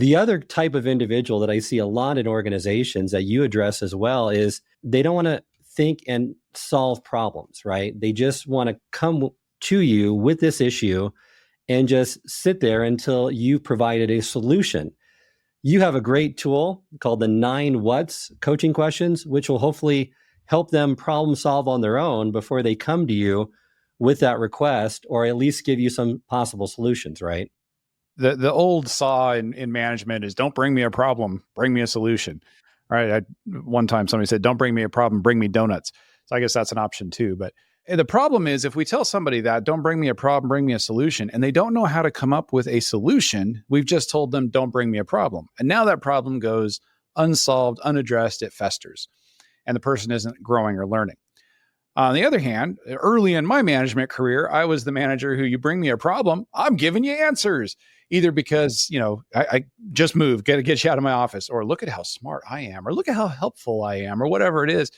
The other type of individual that I see a lot in organizations that you address as well is they don't want to think and solve problems, right? They just want to come to you with this issue and just sit there until you've provided a solution. You have a great tool called the 9 Whats coaching questions, which will hopefully help them problem solve on their own before they come to you with that request, or at least give you some possible solutions, right? The old saw in management is, don't bring me a problem, bring me a solution. Right? One time somebody said, don't bring me a problem, bring me donuts. So I guess that's an option too. But the problem is, if we tell somebody that, don't bring me a problem, bring me a solution, and they don't know how to come up with a solution, we've just told them, don't bring me a problem. And now that problem goes unsolved, unaddressed, it festers, and the person isn't growing or learning. On the other hand, early in my management career, I was the manager who, you bring me a problem, I'm giving you answers. Either because, I just moved, get you out of my office, or look at how smart I am, or look at how helpful I am, or whatever it is.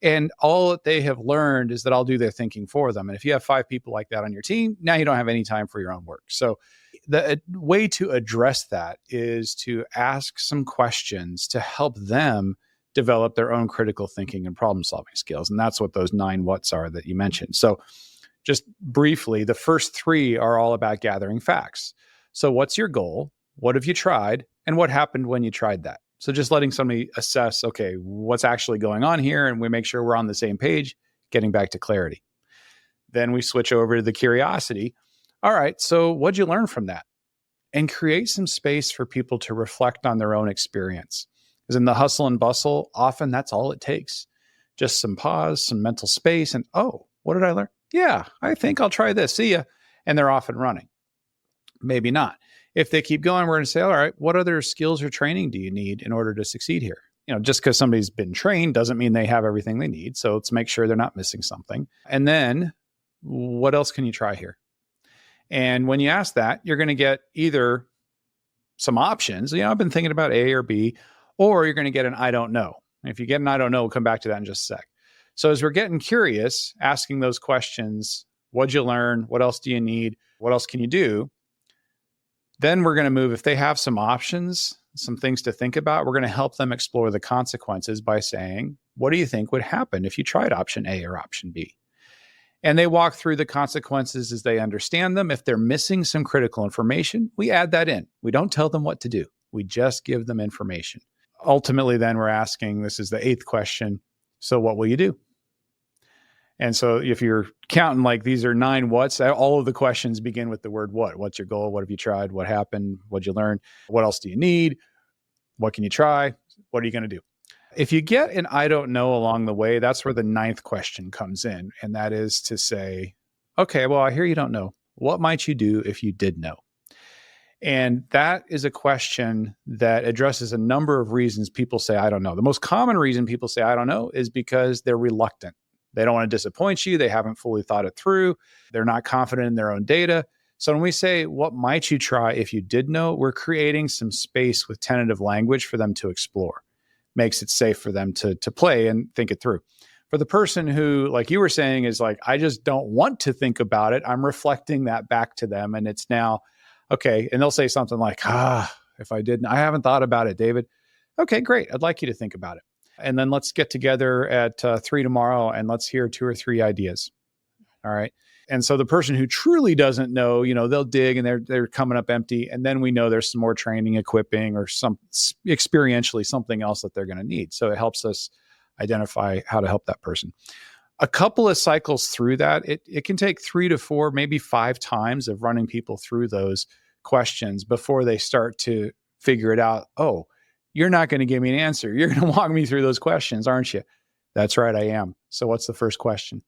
And all that they have learned is that I'll do their thinking for them. And if you have 5 people like that on your team, now you don't have any time for your own work. So the way to address that is to ask some questions to help them develop their own critical thinking and problem solving skills. And that's what those 9 whats are that you mentioned. So just briefly, the first 3 are all about gathering facts. So what's your goal? What have you tried? And what happened when you tried that? So just letting somebody assess, okay, what's actually going on here? And we make sure we're on the same page, getting back to clarity. Then we switch over to the curiosity. All right, so what'd you learn from that? And create some space for people to reflect on their own experience. Because in the hustle and bustle, often that's all it takes. Just some pause, some mental space, and oh, what did I learn? Yeah, I think I'll try this. See ya. And they're off and running. Maybe not. If they keep going, we're going to say, all right, what other skills or training do you need in order to succeed here? Just because somebody's been trained doesn't mean they have everything they need. So let's make sure they're not missing something. And then what else can you try here? And when you ask that, you're going to get either some options. I've been thinking about A or B, or you're going to get an I don't know. And if you get an I don't know, we'll come back to that in just a sec. So as we're getting curious, asking those questions, what'd you learn? What else do you need? What else can you do? Then we're going to move, if they have some options, some things to think about, we're going to help them explore the consequences by saying, what do you think would happen if you tried option A or option B? And they walk through the consequences as they understand them. If they're missing some critical information, we add that in. We don't tell them what to do. We just give them information. Ultimately, then we're asking, this is the 8th question, so what will you do? And so if you're counting, like, these are 9 whats, all of the questions begin with the word what. What's your goal? What have you tried? What happened? What'd you learn? What else do you need? What can you try? What are you going to do? If you get an I don't know along the way, that's where the 9th question comes in. And that is to say, okay, well, I hear you don't know. What might you do if you did know? And that is a question that addresses a number of reasons people say, I don't know. The most common reason people say, I don't know, is because they're reluctant. They don't want to disappoint you. They haven't fully thought it through. They're not confident in their own data. So when we say, what might you try if you did know, we're creating some space with tentative language for them to explore. Makes it safe for them to play and think it through. For the person who, like you were saying, is like, I just don't want to think about it, I'm reflecting that back to them. And it's now, okay. And they'll say something like, if I didn't, I haven't thought about it, David. Okay, great. I'd like you to think about it. And then let's get together at 3 tomorrow and let's hear 2 or 3 ideas. All right. And so the person who truly doesn't know, they'll dig and they're coming up empty. And then we know there's some more training, equipping, or some experientially something else that they're going to need. So it helps us identify how to help that person. A couple of cycles through that, it can take 3 to 4, maybe 5 times of running people through those questions before they start to figure it out. Oh, you're not going to give me an answer. You're going to walk me through those questions, aren't you? That's right, I am. So what's the first question?